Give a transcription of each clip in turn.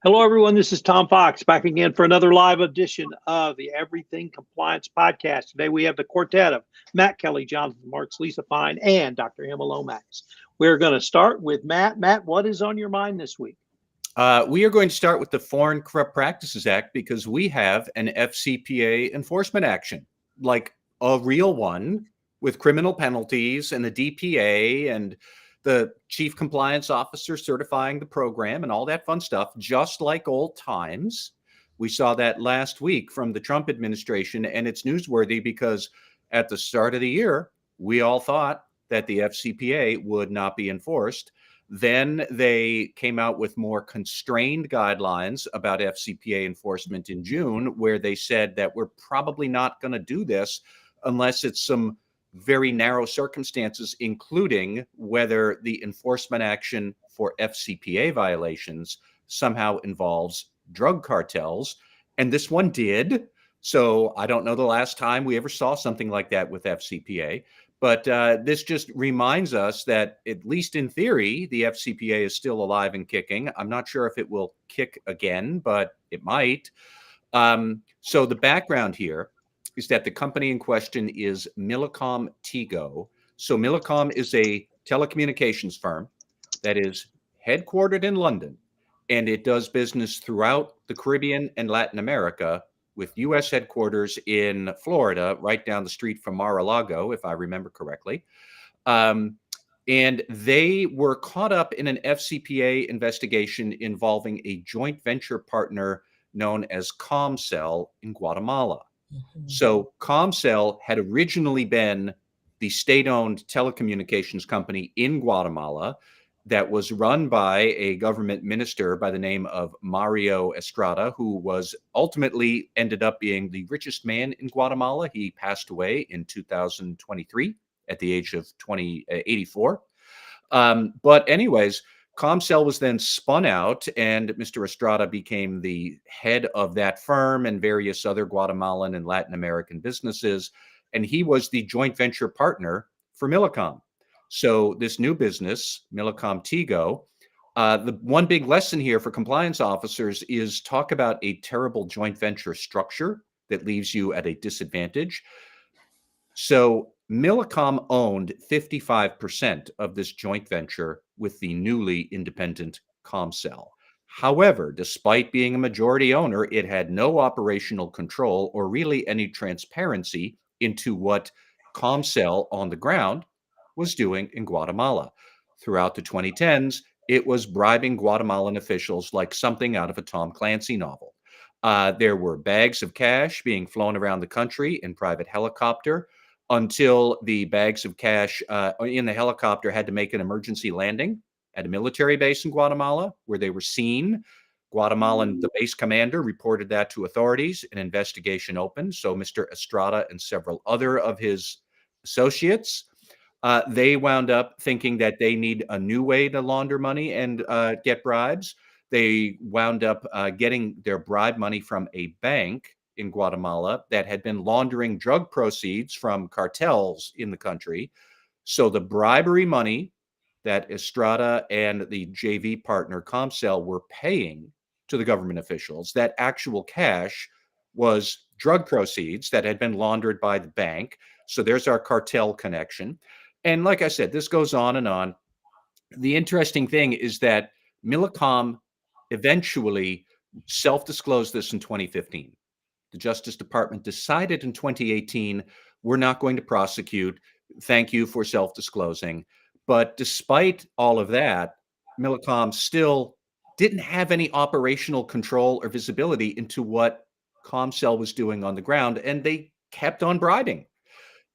Hello, everyone. This is Tom Fox back again for another live edition of the Everything Compliance Podcast. Today we have the quartet of Matt Kelly, Jonathan Marks, Lisa Fine, and Dr. Emma Lomax. We're going to start with Matt. Matt, what is on your mind this week? We are going to start with the Foreign Corrupt Practices Act because we have an FCPA enforcement action, like a real one with criminal penalties and the DPA and the chief compliance officer certifying the program and all that fun stuff, just like old times. We saw that last week from the Trump administration, and it's newsworthy because at the start of the year, we all thought that the FCPA would not be enforced. Then they came out with more constrained guidelines about FCPA enforcement in June, where they said that we're probably not going to do this unless it's some very narrow circumstances, including whether the enforcement action for FCPA violations somehow involves drug cartels. And this one did. So I don't know the last time we ever saw something like that with FCPA. But this just reminds us that, at least in theory, the FCPA is still alive and kicking. I'm not sure if it will kick again, but it might. So the background here is that the company in question is Millicom Tigo. So Millicom is a telecommunications firm that is headquartered in London, and it does business throughout the Caribbean and Latin America, with U.S. headquarters in Florida, right down the street from Mar-a-Lago, if I remember correctly. And they were caught up in an FCPA investigation involving a joint venture partner known as Comcel in Guatemala. So Comcel had originally been the state-owned telecommunications company in Guatemala that was run by a government minister by the name of Mario Estrada, who was ultimately ended up being the richest man in Guatemala. He passed away in 2023 at the age of 84. But anyways, Comcel was then spun out, and Mr. Estrada became the head of that firm and various other Guatemalan and Latin American businesses. And he was the joint venture partner for Millicom. So this new business, Millicom Tigo, the one big lesson here for compliance officers is talk about a terrible joint venture structure that leaves you at a disadvantage. So Millicom owned 55% of this joint venture with the newly independent Comcel. However, despite being a majority owner, it had no operational control or really any transparency into what Comcel on the ground was doing in Guatemala. Throughout the 2010s, it was bribing Guatemalan officials like something out of a Tom Clancy novel. There were bags of cash being flown around the country in private helicopter until the bags of cash in the helicopter had to make an emergency landing at a military base in Guatemala, where they were seen. The base commander reported that to authorities. An investigation opened. So Mr. Estrada and several other of his associates, they wound up thinking that they need a new way to launder money and get bribes. They wound up getting their bribe money from a bank in Guatemala that had been laundering drug proceeds from cartels in the country. So the bribery money that Estrada and the JV partner Comcel were paying to the government officials, that actual cash was drug proceeds that had been laundered by the bank. So there's our cartel connection. And like I said, this goes on and on. The interesting thing is that Millicom eventually self-disclosed this in 2015. The Justice Department decided in 2018, we're not going to prosecute. Thank you for self-disclosing. But despite all of that, Millicom still didn't have any operational control or visibility into what Comcel was doing on the ground, and they kept on bribing.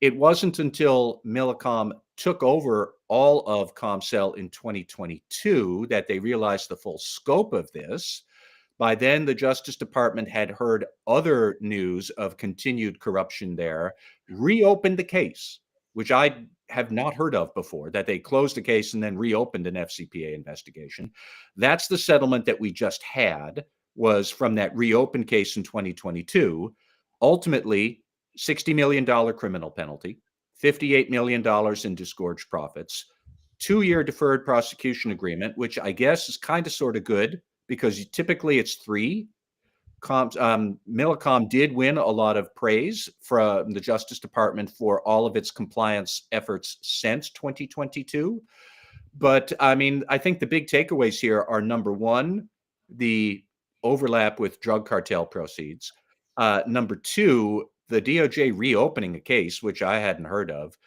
It wasn't until Millicom took over all of Comcel in 2022 that they realized the full scope of this. By then, the Justice Department had heard other news of continued corruption there, reopened the case, which I have not heard of before, that they closed the case and then reopened an FCPA investigation. That's the settlement that we just had, was from that reopened case in 2022. Ultimately, $60 million criminal penalty, $58 million in disgorged profits, 2-year deferred prosecution agreement, which I guess is kind of sort of good because typically it's three. Millicom did win a lot of praise from the Justice Department for all of its compliance efforts since 2022. But I mean, I think the big takeaways here are, number one, the overlap with drug cartel proceeds. Number two, the DOJ reopening a case, which I hadn't heard of.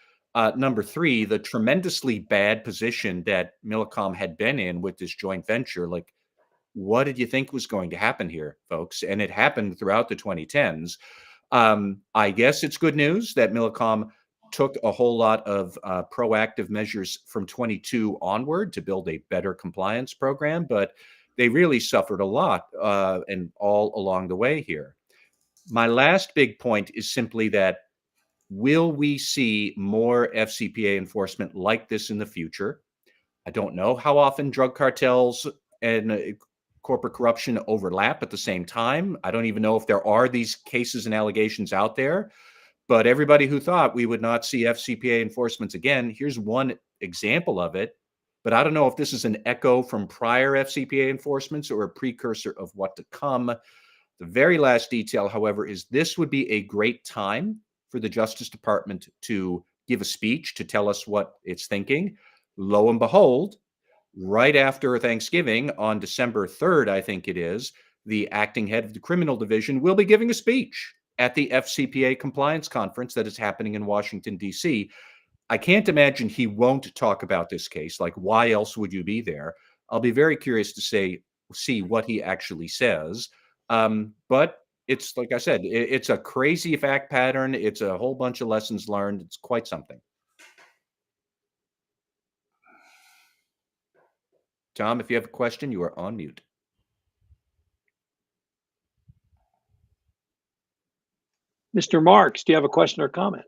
Number three, the tremendously bad position that Millicom had been in with this joint venture. Like, what did you think was going to happen here, folks? And it happened throughout the 2010s. I guess it's good news that Millicom took a whole lot of proactive measures from 22 onward to build a better compliance program, but they really suffered a lot and all along the way here. My last big point is simply that, will we see more FCPA enforcement like this in the future? I don't know how often drug cartels and corporate corruption overlap at the same time. I don't even know if there are these cases and allegations out there. But everybody who thought we would not see FCPA enforcements again, here's one example of it. But I don't know if this is an echo from prior FCPA enforcements or a precursor of what to come. The very last detail, however, is this would be a great time for the Justice Department to give a speech to tell us what it's thinking. Lo and behold, right after Thanksgiving, on December 3rd, I think it is, the acting head of the criminal division will be giving a speech at the FCPA compliance conference that is happening in Washington, D.C. I can't imagine he won't talk about this case. Like, why else would you be there? I'll be very curious to see what he actually says. But it's, like I said, it's a crazy fact pattern. It's a whole bunch of lessons learned. It's quite something. Tom, if you have a question, you are on mute. Mr. Marks, do you have a question or comment?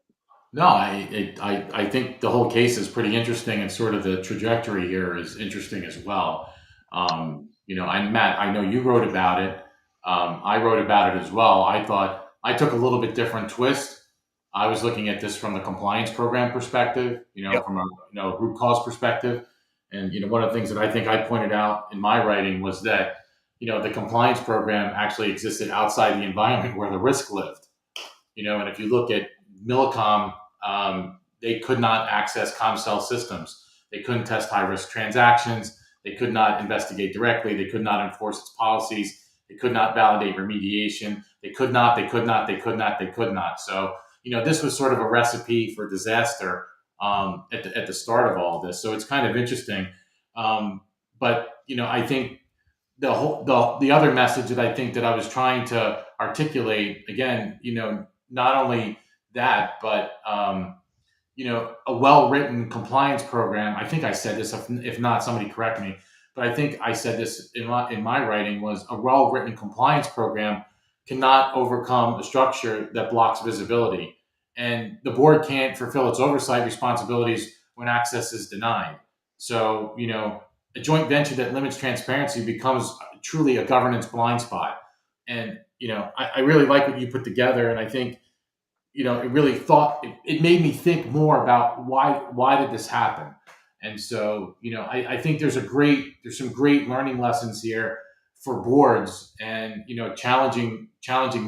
No, I think the whole case is pretty interesting, and sort of the trajectory here is interesting as well. And Matt, I know you wrote about it. I wrote about it as well. I thought I took a little bit different twist. I was looking at this from the compliance program perspective, Yep. from a root cause perspective. And, one of the things that I think I pointed out in my writing was that, the compliance program actually existed outside the environment where the risk lived. And if you look at Millicom, they could not access ComCell systems. They couldn't test high-risk transactions. They could not investigate directly. They could not enforce its policies. They could not validate remediation. They could not. So, this was sort of a recipe for disaster at the start of all this. So it's kind of interesting. But I think the other message that I think that I was trying to articulate, again, not only that, but a well-written compliance program. I think I said this. If not, somebody correct me. But I think I said this in my writing, was a well-written compliance program cannot overcome a structure that blocks visibility. And the board can't fulfill its oversight responsibilities when access is denied. So, a joint venture that limits transparency becomes truly a governance blind spot. And, I really like what you put together. And I think, it really it made me think more about why did this happen? And so, I think there's some great learning lessons here for boards, and, challenging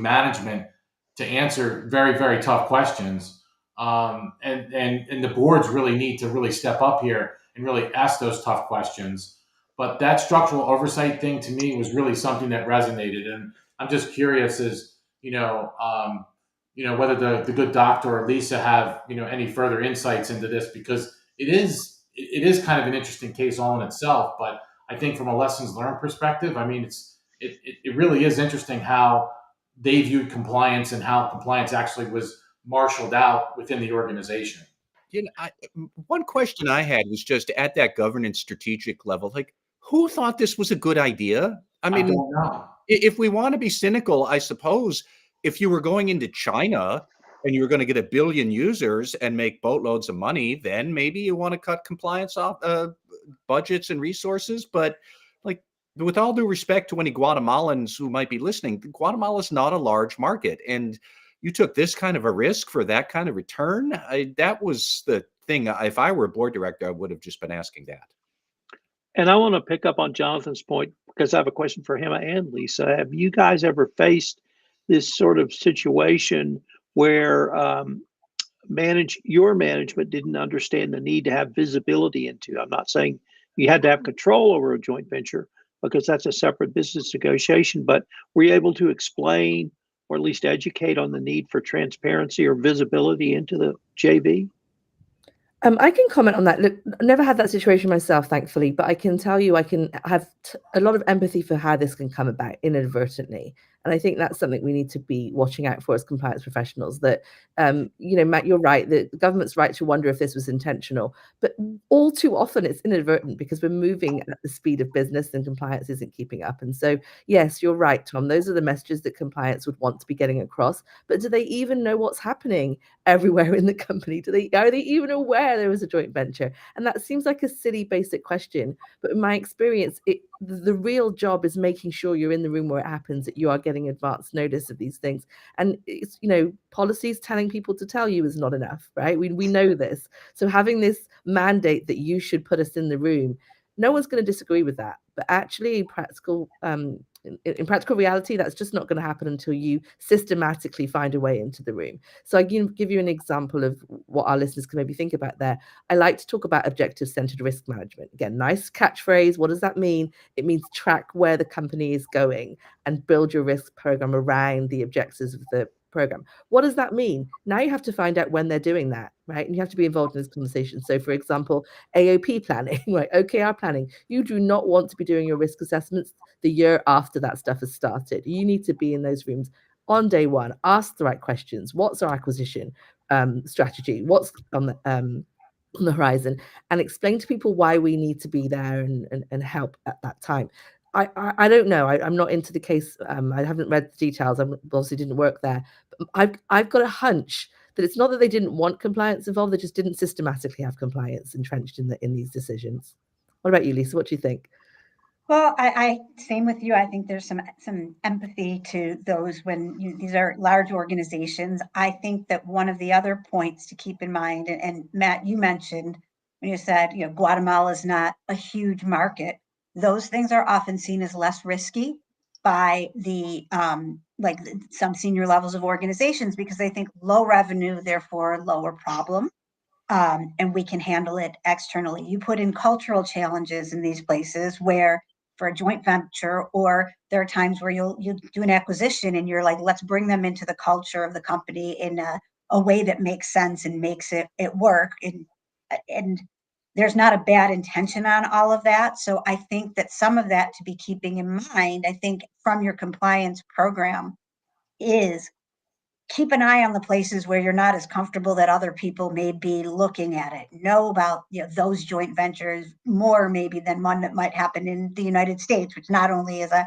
management to answer very, very tough questions. And the boards really need to really step up here and really ask those tough questions. But that structural oversight thing, to me, was really something that resonated. And I'm just curious as, whether the good doctor or Lisa have, any further insights into this, because it is kind of an interesting case all in itself. But I think from a lessons learned perspective, I mean, it really is interesting how they viewed compliance and how compliance actually was marshaled out within the organization. One question I had was just at that governance strategic level, like, who thought this was a good idea? I mean, don't know. If we want to be cynical, I suppose if you were going into China and you were going to get 1 billion users and make boatloads of money, then maybe you want to cut compliance off budgets and resources. But, like, with all due respect to any Guatemalans who might be listening, Guatemala is not a large market, and you took this kind of a risk for that kind of return. That was the thing. If I were a board director, I would have just been asking that. And I want to pick up on Jonathan's point because I have a question for him and Lisa. Have you guys ever faced this sort of situation where your management didn't understand the need to have visibility into? I'm not saying you had to have control over a joint venture because that's a separate business negotiation, but were you able to explain or at least educate on the need for transparency or visibility into the JV? I can comment on that. Look, I never had that situation myself, thankfully, but I can tell you I can have a lot of empathy for how this can come about inadvertently. And I think that's something we need to be watching out for as compliance professionals, that, Matt, you're right, the government's right to wonder if this was intentional, but all too often it's inadvertent because we're moving at the speed of business and compliance isn't keeping up. And so, yes, you're right, Tom, those are the messages that compliance would want to be getting across, but do they even know what's happening everywhere in the company? Are they even aware there was a joint venture? And that seems like a silly basic question, but in my experience, the real job is making sure you're in the room where it happens, that you are getting advance notice of these things. And it's, policies telling people to tell you is not enough, right? We know this. So having this mandate that you should put us in the room, no one's going to disagree with that. But actually, in practical reality, that's just not going to happen until you systematically find a way into the room. So I can give you an example of what our listeners can maybe think about there. I like to talk about objective-centered risk management. Again, nice catchphrase. What does that mean? It means track where the company is going and build your risk program around the objectives of the program. What does that mean? Now you have to find out when they're doing that, right? And you have to be involved in this conversation. So for example, AOP planning, right? OKR planning. You do not want to be doing your risk assessments the year after that stuff has started. You need to be in those rooms on day one, ask the right questions. What's our acquisition strategy? What's on the horizon? And explain to people why we need to be there and help at that time. I don't know. I'm not into the case. I haven't read the details. I obviously didn't work there. But I've got a hunch that it's not that they didn't want compliance involved. They just didn't systematically have compliance entrenched in these decisions. What about you, Lisa? What do you think? Well, I same with you. I think there's some empathy to those when these are large organizations. I think that one of the other points to keep in mind, and Matt, you mentioned when you said, Guatemala is not a huge market. Those things are often seen as less risky by the some senior levels of organizations because they think low revenue, therefore lower problem. And we can handle it externally. You put in cultural challenges in these places where for a joint venture, or there are times where you'll do an acquisition and you're like, let's bring them into the culture of the company in a way that makes sense and makes it work. And there's not a bad intention on all of that. So I think that some of that to be keeping in mind, I think from your compliance program is keep an eye on the places where you're not as comfortable that other people may be looking at it. Know about those joint ventures more maybe than one that might happen in the United States, which not only is a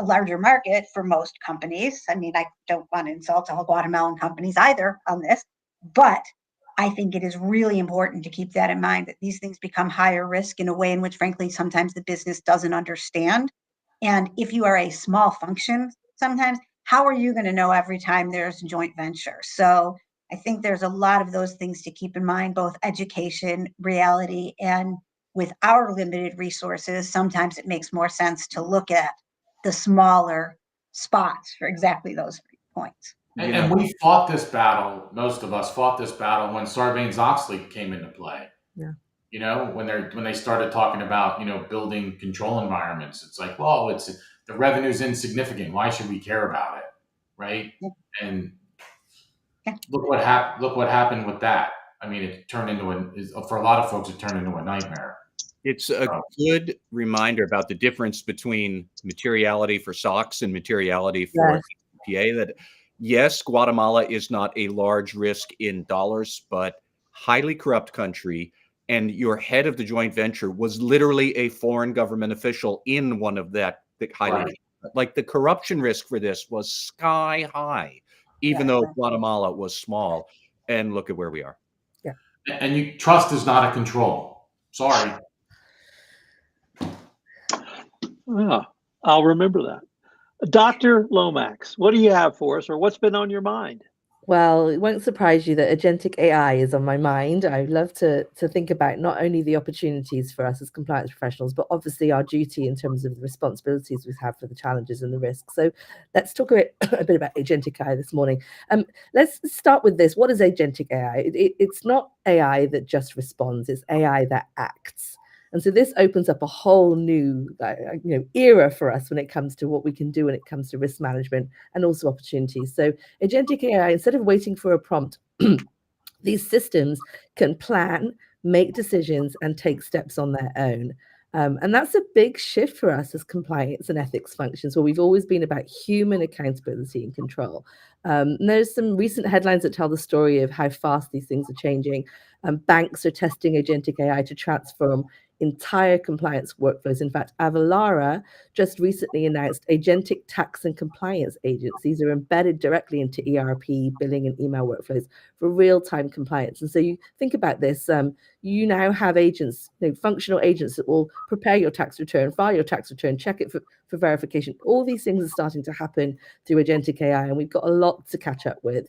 larger market for most companies. I mean, I don't want to insult all Guatemalan companies either on this, but I think it is really important to keep that in mind, that these things become higher risk in a way in which, frankly, sometimes the business doesn't understand. And if you are a small function, sometimes, how are you going to know every time there's a joint venture? So I think there's a lot of those things to keep in mind, both education, reality, and with our limited resources, sometimes it makes more sense to look at the smaller spots for exactly those points. And we fought this battle. Most of us fought this battle when Sarbanes-Oxley came into play. Yeah. When they started talking about building control environments, it's like, well, the revenue's insignificant. Why should we care about it, right? Yeah. And look what happened with that. I mean, it turned into for a lot of folks, it turned into a nightmare. It's a good reminder about the difference between materiality for SOX and materiality for EPA. That yes, Guatemala is not a large risk in dollars, but highly corrupt country. And your head of the joint venture was literally a foreign government official in one of that highly, like the corruption risk for this was sky high, even though Guatemala was small. And look at where we are. Yeah. And trust is not a control. Sorry. I'll remember that. Dr. Lomax, what do you have for us, or what's been on your mind? Well, it won't surprise you that agentic AI is on my mind. I love to think about not only the opportunities for us as compliance professionals, but obviously our duty in terms of the responsibilities we have for the challenges and the risks. So let's talk a bit about agentic AI this morning. Let's start with this. What is agentic AI? It's not AI that just responds, it's AI that acts. And so this opens up a whole new era for us when it comes to what we can do when it comes to risk management and also opportunities. So agentic AI, instead of waiting for a prompt, these systems can plan, make decisions, and take steps on their own. And that's a big shift for us as compliance and ethics functions, where we've always been about human accountability and control. And there's some recent headlines that tell the story of how fast these things are changing. Banks are testing agentic AI to transform entire compliance workflows. In fact, Avalara just recently announced agentic tax and compliance agents. These are embedded directly into ERP, billing, and email workflows for real-time compliance. And so you think about this, you now have agents, functional agents that will prepare your tax return, file your tax return, check it for verification. All these things are starting to happen through agentic AI, and we've got a lot to catch up with.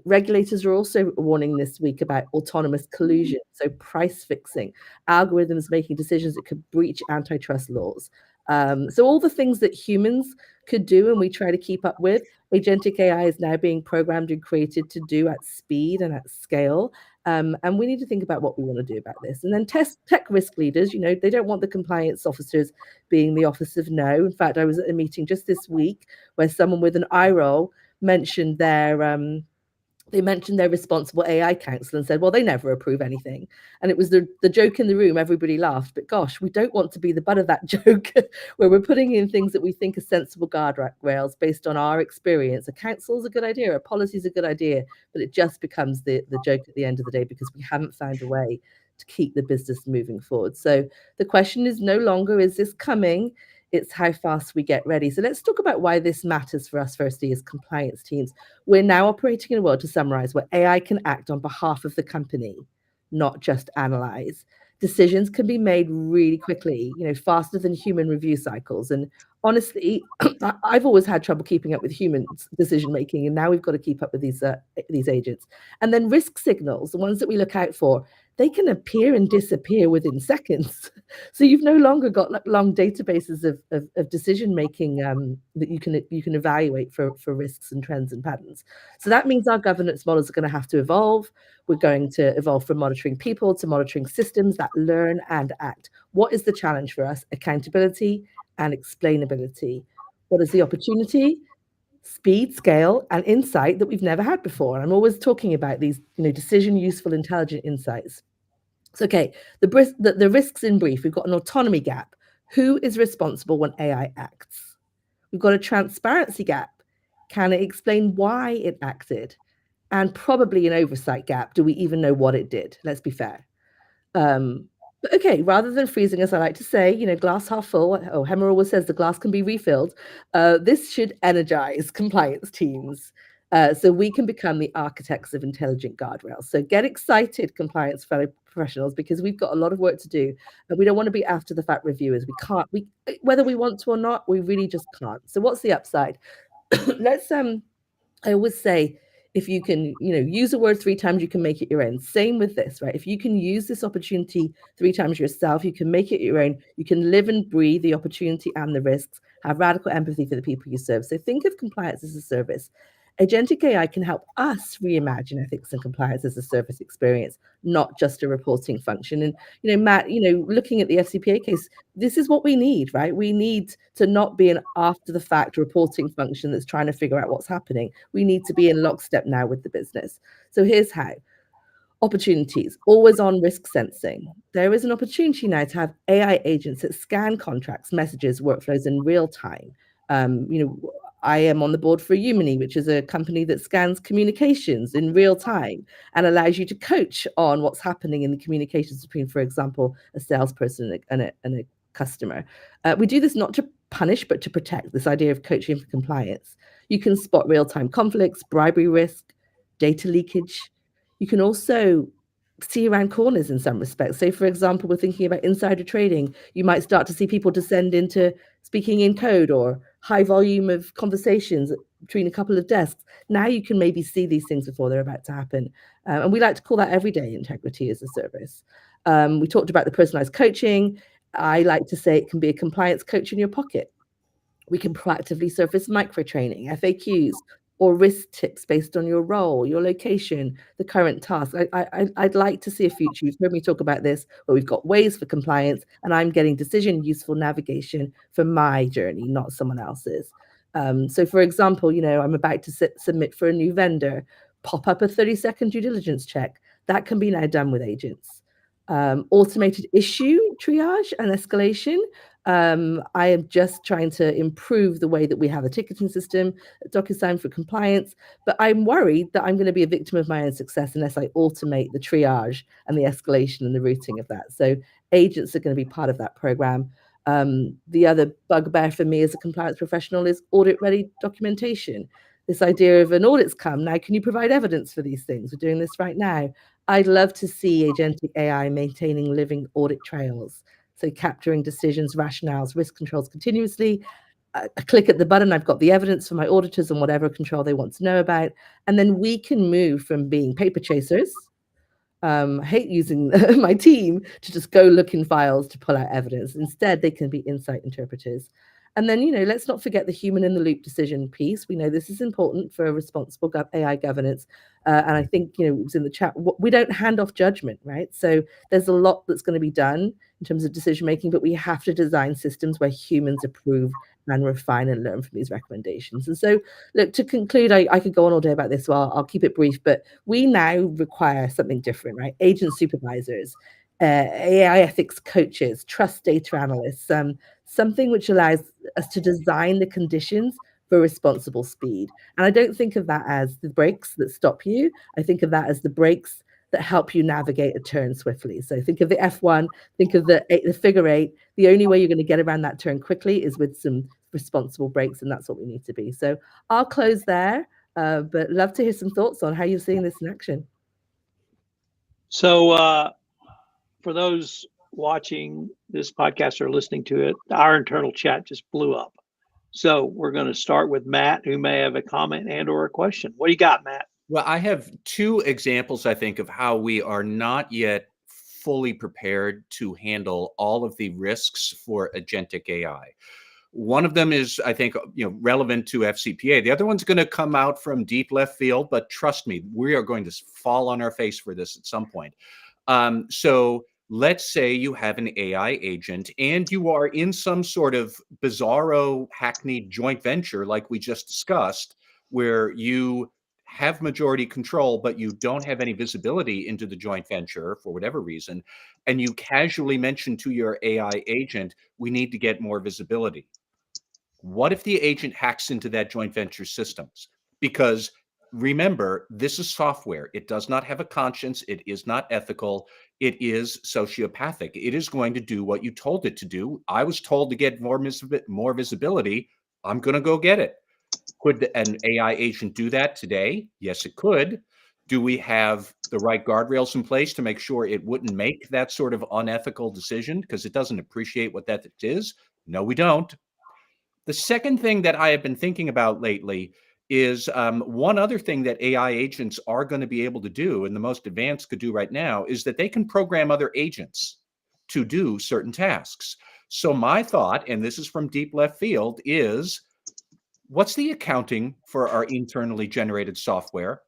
Regulators are also warning this week about autonomous collusion, so price fixing, algorithms making decisions that could breach antitrust laws. So all the things that humans could do and we try to keep up with, agentic AI is now being programmed and created to do at speed and at scale. And we need to think about what we want to do about this. And then tech risk leaders, they don't want the compliance officers being the office of no. In fact, I was at a meeting just this week where someone with an eye roll mentioned their responsible AI council and said, well, they never approve anything. And it was the joke in the room. Everybody laughed. But gosh, we don't want to be the butt of that joke where we're putting in things that we think are sensible guardrails based on our experience. A council is a good idea. A policy is a good idea. But it just becomes the joke at the end of the day because we haven't found a way to keep the business moving forward. So the question is no longer, is this coming? It's how fast we get ready. So let's talk about why this matters for us firstly as compliance teams. We're now operating in a world, to summarize, where AI can act on behalf of the company, not just analyze. Decisions can be made really quickly, faster than human review cycles. And honestly, I've always had trouble keeping up with human decision making, and now we've got to keep up with these agents. And then risk signals, the ones that we look out for, they can appear and disappear within seconds. So you've no longer got long databases of decision making that you can evaluate for risks and trends and patterns. So that means our governance models are going to have to evolve. We're going to evolve from monitoring people to monitoring systems that learn and act. What is the challenge for us? Accountability and explainability. What is the opportunity? Speed, scale, and insight that we've never had before. And I'm always talking about these, decision, useful, intelligent insights. So, okay, the risks in brief. We've got an autonomy gap. Who is responsible when AI acts? We've got a transparency gap. Can it explain why it acted? And probably an oversight gap. Do we even know what it did? Let's be fair. But okay, rather than freezing, as I like to say, glass half full, Hemmer always says the glass can be refilled. This should energize compliance teams so we can become the architects of intelligent guardrails. So get excited, compliance fellow professionals, because we've got a lot of work to do. And we don't want to be after the fact reviewers. We can't, whether we want to or not, we really just can't. So what's the upside? I always say, if you can, use a word 3 times, you can make it your own. Same with this, right? If you can use this opportunity 3 times yourself, you can make it your own. You can live and breathe the opportunity and the risks, have radical empathy for the people you serve. So think of compliance as a service. Agentic AI can help us reimagine ethics and compliance as a service experience, not just a reporting function. And, Matt, looking at the FCPA case, this is what we need, right? We need to not be an after the fact reporting function that's trying to figure out what's happening. We need to be in lockstep now with the business. So here's how. Opportunities, always on risk sensing. There is an opportunity now to have AI agents that scan contracts, messages, workflows in real time. I am on the board for Umini, which is a company that scans communications in real time and allows you to coach on what's happening in the communications between, for example, a salesperson and a customer. We do this not to punish, but to protect, this idea of coaching for compliance. You can spot real-time conflicts, bribery risk, data leakage. You can also see around corners in some respects. So, for example, we're thinking about insider trading. You might start to see people descend into speaking in code or high volume of conversations between a couple of desks. Now you can maybe see these things before they're about to happen. And we like to call that everyday integrity as a service. We talked about the personalized coaching. I like to say it can be a compliance coach in your pocket. We can proactively surface micro training, FAQs, or risk tips based on your role, your location, the current task. I'd like to see a future. You've heard me talk about this, where we've got ways for compliance, and I'm getting decision useful navigation for my journey, not someone else's. So, for example, I'm about to submit for a new vendor, pop up a 30-second due diligence check. That can be now done with agents. Automated issue triage and escalation. I am just trying to improve the way that we have a ticketing system at DocuSign for compliance, but I'm worried that I'm going to be a victim of my own success unless I automate the triage and the escalation and the routing of that. So agents are going to be part of that program. The other bugbear for me as a compliance professional is audit-ready documentation. This idea of an audit's come, now can you provide evidence for these things? We're doing this right now. I'd love to see agentic AI maintaining living audit trails. So capturing decisions, rationales, risk controls continuously. I click at the button, I've got the evidence for my auditors and whatever control they want to know about. And then we can move from being paper chasers, I hate using my team to just go look in files to pull out evidence. Instead, they can be insight interpreters. And then, let's not forget the human in the loop decision piece. We know this is important for a responsible AI governance. And I think, it was in the chat, we don't hand off judgment, right? So there's a lot that's going to be done in terms of decision making, but we have to design systems where humans approve and refine and learn from these recommendations. And so, look, to conclude, I could go on all day about this, so I'll keep it brief, but we now require something different, right? Agent supervisors, AI ethics coaches, trust data analysts, something which allows us to design the conditions for responsible speed. And I don't think of that as the brakes that stop you. I think of that as the brakes that help you navigate a turn swiftly. So think of the F1, think of the figure eight. The only way you're going to get around that turn quickly is with some responsible brakes, and that's what we need to be. So I'll close there, but love to hear some thoughts on how you're seeing this in action. So for those watching this podcast or listening to it, our internal chat just blew up. So we're going to start with Matt, who may have a comment and or a question. What do you got, Matt? Well, I have two examples, I think, of how we are not yet fully prepared to handle all of the risks for agentic AI. One of them is, I think, relevant to FCPA. The other one's going to come out from deep left field, but trust me, we are going to fall on our face for this at some point. So let's say you have an AI agent and you are in some sort of bizarro hackneyed joint venture like we just discussed, where you have majority control, but you don't have any visibility into the joint venture for whatever reason. And you casually mention to your AI agent, we need to get more visibility. What if the agent hacks into that joint venture systems? Because remember, this is software. It does not have a conscience. It is not ethical. It is sociopathic. It is going to do what you told it to do. I was told to get more visibility. I'm going to go get it. Could an AI agent do that today? Yes, it could. Do we have the right guardrails in place to make sure it wouldn't make that sort of unethical decision because it doesn't appreciate what that is? No, we don't. The second thing that I have been thinking about lately is one other thing that AI agents are going to be able to do, and the most advanced could do right now, is that they can program other agents to do certain tasks. So my thought, and this is from deep left field, is what's the accounting for our internally generated software?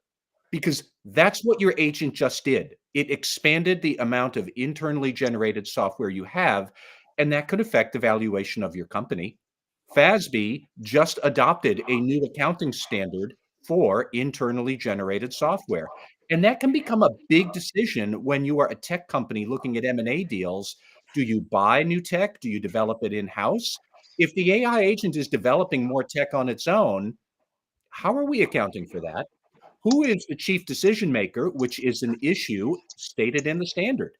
Because that's what your agent just did. It expanded the amount of internally generated software you have, and that could affect the valuation of your company. FASB just adopted a new accounting standard for internally generated software. And that can become a big decision when you are a tech company looking at M&A deals. Do you buy new tech? Do you develop it in-house? If the AI agent is developing more tech on its own, how are we accounting for that? Who is the chief decision maker, which is an issue stated in the standard?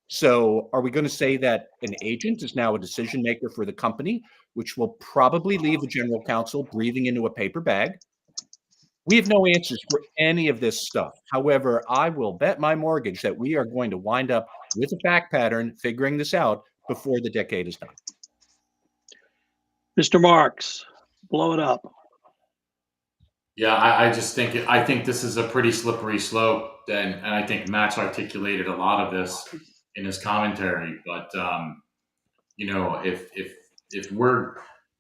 So are we going to say that an agent is now a decision maker for the company, which will probably leave the general counsel breathing into a paper bag? We have no answers for any of this stuff. However, I will bet my mortgage that we are going to wind up with a fact pattern figuring this out before the decade is done. Mr. Marks, blow it up. Yeah, I think this is a pretty slippery slope, and I think Matt's articulated a lot of this in his commentary. But if we're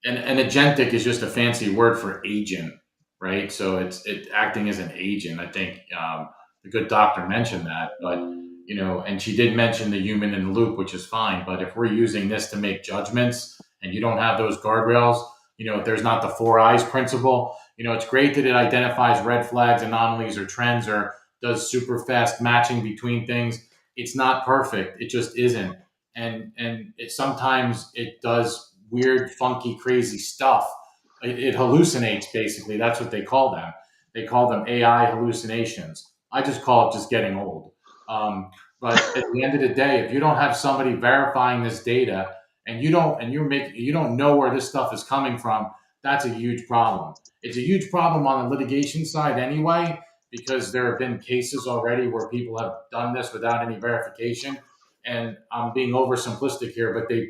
and agentic is just a fancy word for agent, right? So it acting as an agent. I think the good doctor mentioned that, but and she did mention the human in the loop, which is fine. But if we're using this to make judgments, and you don't have those guardrails, if there's not the four eyes principle, it's great that it identifies red flags, anomalies, or trends, or does super fast matching between things. It's not perfect. It just isn't, and sometimes it does weird, funky, crazy stuff. It hallucinates, basically. That's what they call them. They call them AI hallucinations. I just call it just getting old. But at the end of the day, if you don't have somebody verifying this data, and you don't know where this stuff is coming from, that's a huge problem. It's a huge problem on the litigation side anyway, because there have been cases already where people have done this without any verification. And I'm being oversimplistic here, but they've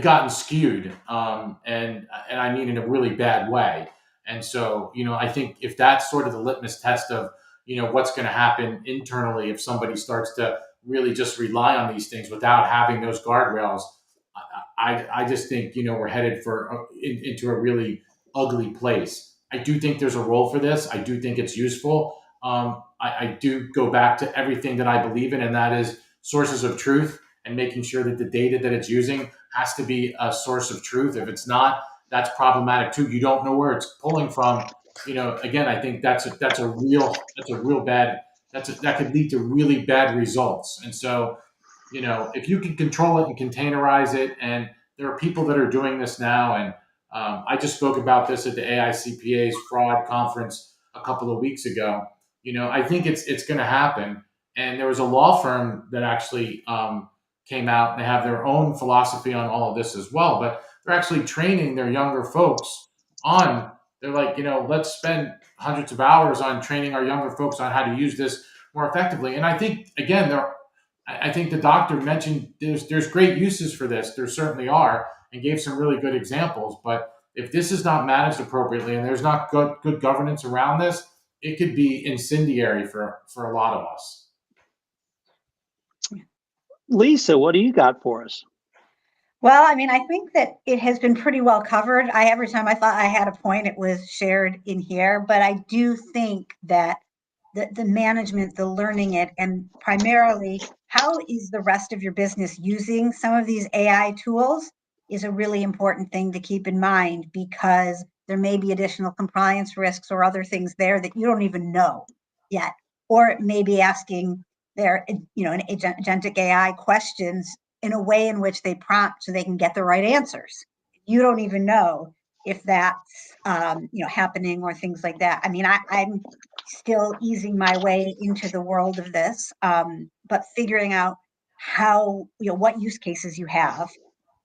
gotten skewed, and I mean in a really bad way. And so, I think if that's sort of the litmus test of what's going to happen internally if somebody starts to really just rely on these things without having those guardrails, I just think we're headed into a really ugly place. I do think there's a role for this. I do think it's useful. I do go back to everything that I believe in, and that is sources of truth, and making sure that the data that it's using has to be a source of truth. If it's not, that's problematic too. You don't know where it's pulling from. Again, I think that's a real bad, that could lead to really bad results. And so, if you can control it and containerize it, and there are people that are doing this now, and I just spoke about this at the AICPA's fraud conference a couple of weeks ago. I think it's going to happen. And there was a law firm that actually came out, and they have their own philosophy on all of this as well. But they're actually training their younger folks on. They're like, let's spend hundreds of hours on training our younger folks on how to use this more effectively. And I think, again, I think the doctor mentioned there's great uses for this. There certainly are, and gave some really good examples. But if this is not managed appropriately, and there's not good governance around this, it could be incendiary for a lot of us. Lisa, what do you got for us? Well, I mean, I think that it has been pretty well covered. Every time I thought I had a point, it was shared in here. But I do think that the management, the learning it, and primarily how is the rest of your business using some of these AI tools is a really important thing to keep in mind, because there may be additional compliance risks or other things there that you don't even know yet. Or it may be asking their, an agentic AI questions in a way in which they prompt so they can get the right answers. You don't even know if that's happening or things like that. I mean, I'm still easing my way into the world of this, but figuring out how, what use cases you have,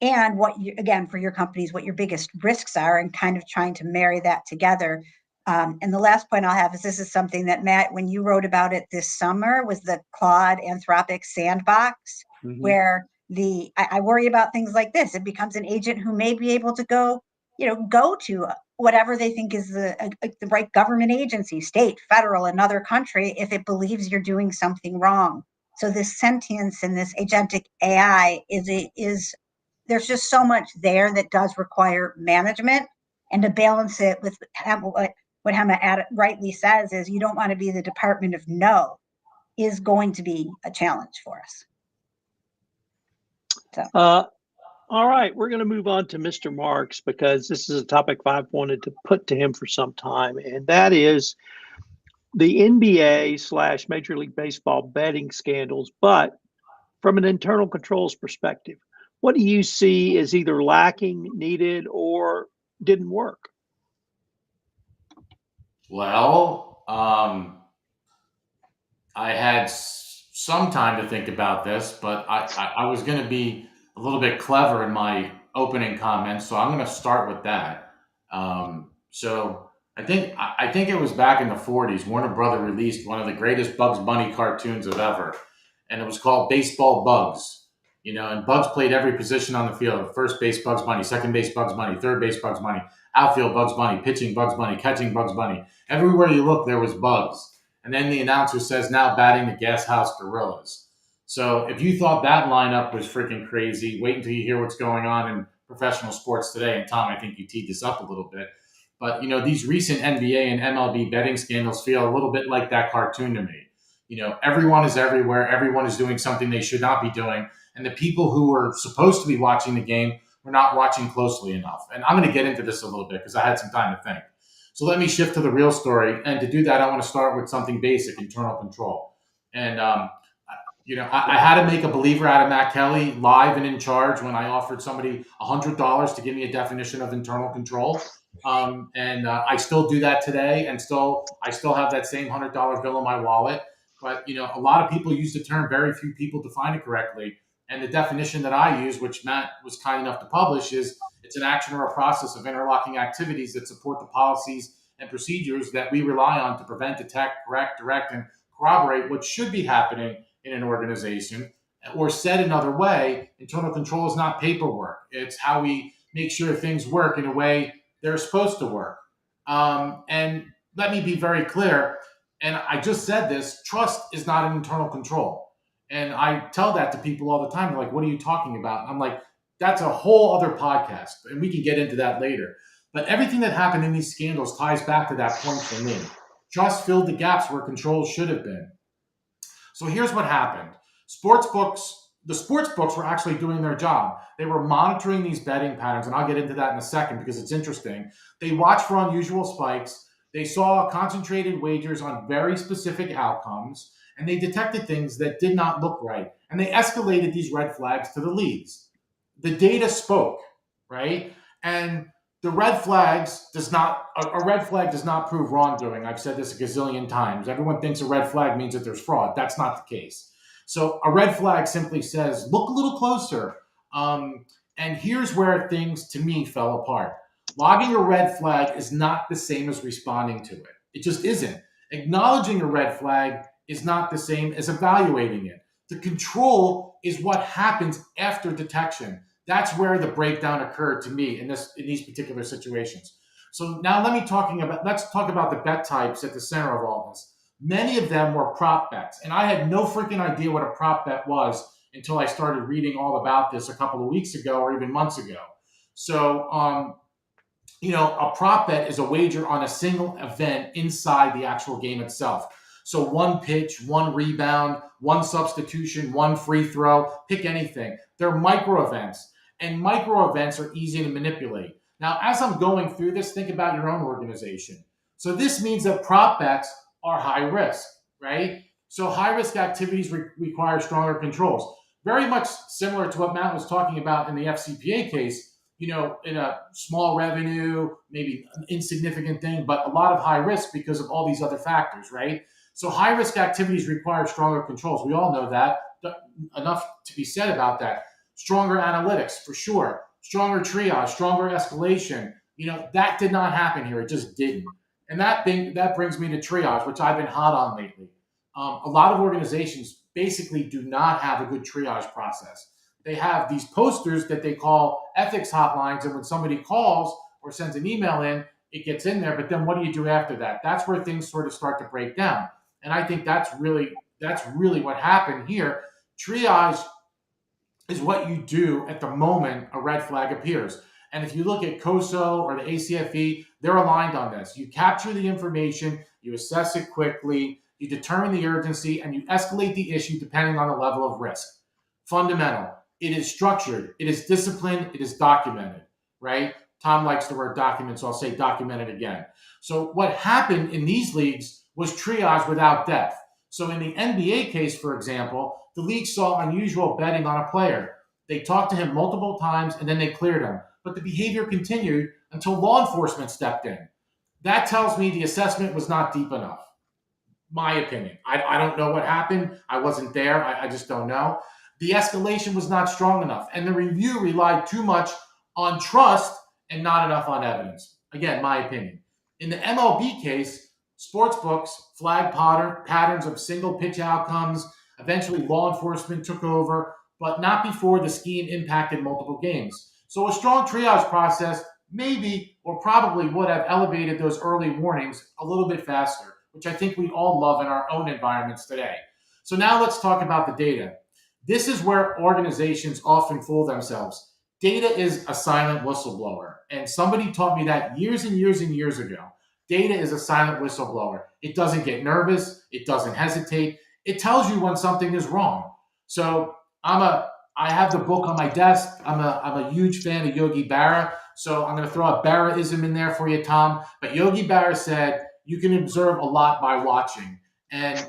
and what you, again, for your companies, what your biggest risks are, and kind of trying to marry that together. And the last point I'll have is, this is something that, Matt, when you wrote about it this summer, was the Claude Anthropic sandbox, where I worry about things like this. It becomes an agent who may be able to go to whatever they think is the right government agency, state, federal, another country, if it believes you're doing something wrong. So this sentience and this agentic AI is there's just so much there that does require management, and to balance it with what Hema rightly says is, you don't want to be the Department of No, is going to be a challenge for us. So. All right, we're going to move on to Mr. Marks, because this is a topic I've wanted to put to him for some time, and that is the NBA / Major League Baseball betting scandals, but from an internal controls perspective. What do you see as either lacking, needed, or didn't work? Well, I had some time to think about this, but I was going to be a little bit clever in my opening comments, so I'm going to start with that. So I think it was back in the 40s, Warner Brother released one of the greatest Bugs Bunny cartoons of ever, and it was called Baseball Bugs. and Bugs played every position on the field. First base, Bugs Bunny. Second base, Bugs Bunny. Third base, Bugs Bunny. Outfield, Bugs Bunny. Pitching, Bugs Bunny. Catching, Bugs Bunny. Everywhere you look, there was Bugs. And then the announcer says, now batting the Gas House Gorillas. So if you thought that lineup was freaking crazy, wait until you hear what's going on in professional sports today. And Tom, I think you teed this up a little bit. But, these recent NBA and MLB betting scandals feel a little bit like that cartoon to me. Everyone is everywhere. Everyone is doing something they should not be doing. And the people who were supposed to be watching the game were not watching closely enough. And I'm going to get into this a little bit because I had some time to think. So let me shift to the real story. And to do that, I want to start with something basic, internal control. And, I had to make a believer out of Matt Kelly live and in charge when I offered somebody $100 to give me a definition of internal control. I still do that today. And I still have that same $100 bill in my wallet. But, a lot of people use the term, very few people define it correctly. And the definition that I use, which Matt was kind enough to publish, is it's an action or a process of interlocking activities that support the policies and procedures that we rely on to prevent, detect, correct, direct, and corroborate what should be happening in an organization. Or said another way, internal control is not paperwork. It's how we make sure things work in a way they're supposed to work. And let me be very clear, and I just said this, trust is not an internal control. And I tell that to people all the time. They're like, what are you talking about? And I'm like, that's a whole other podcast, and we can get into that later. But everything that happened in these scandals ties back to that point for me. Trust filled the gaps where control should have been. So here's what happened. The sports books were actually doing their job. They were monitoring these betting patterns, and I'll get into that in a second because it's interesting. They watched for unusual spikes. They saw concentrated wagers on very specific outcomes, and they detected things that did not look right. And they escalated these red flags to the leagues. The data spoke, right? And the red flags a red flag does not prove wrongdoing. I've said this a gazillion times. Everyone thinks a red flag means that there's fraud. That's not the case. So a red flag simply says, look a little closer. And here's where things, to me, fell apart. Logging a red flag is not the same as responding to it. It just isn't. Acknowledging a red flag is not the same as evaluating it. The control is what happens after detection. That's where the breakdown occurred to me in these particular situations. So now let's talk about the bet types at the center of all this. Many of them were prop bets, and I had no freaking idea what a prop bet was until I started reading all about this a couple of weeks ago or even months ago. So, a prop bet is a wager on a single event inside the actual game itself. So one pitch, one rebound, one substitution, one free throw, pick anything. They're micro events, and micro events are easy to manipulate. Now, as I'm going through this, think about your own organization. So this means that prop bets are high risk, right? So high risk activities require stronger controls. Very much similar to what Matt was talking about in the FCPA case, in a small revenue, maybe an insignificant thing, but a lot of high risk because of all these other factors, right? So high risk activities require stronger controls. We all know that. Enough to be said about that. Stronger analytics, for sure. Stronger triage, stronger escalation. That did not happen here. It just didn't. And that brings me to triage, which I've been hot on lately. A lot of organizations basically do not have a good triage process. They have these posters that they call ethics hotlines, and when somebody calls or sends an email in, it gets in there. But then what do you do after that? That's where things sort of start to break down. And I think that's really what happened here. Triage is what you do at the moment a red flag appears. And if you look at COSO or the ACFE, they're aligned on this. You capture the information, you assess it quickly, you determine the urgency, and you escalate the issue depending on the level of risk. Fundamental. It is structured. It is disciplined. It is documented, right? Tom likes the word document, so I'll say documented again. So what happened in these leagues was triage without depth. So in the NBA case, for example, the league saw unusual betting on a player. They talked to him multiple times, and then they cleared him. But the behavior continued until law enforcement stepped in. That tells me the assessment was not deep enough. My opinion. I don't know what happened. I wasn't there. I just don't know. The escalation was not strong enough, and the review relied too much on trust and not enough on evidence. Again, my opinion. In the MLB case, sportsbooks flagged patterns of single pitch outcomes. Eventually, law enforcement took over. but not before the scheme impacted multiple games. So a strong triage process maybe or probably would have elevated those early warnings a little bit faster, which I think we all love in our own environments today. So now let's talk about the data. This is where organizations often fool themselves. Data is a silent whistleblower. And somebody taught me that years and years and years ago. Data is a silent whistleblower. It doesn't get nervous. It doesn't hesitate. It tells you when something is wrong. So I have the book on my desk. I'm a huge fan of Yogi Berra. So I'm going to throw a Berraism in there for you, Tom. But Yogi Berra said, you can observe a lot by watching. And,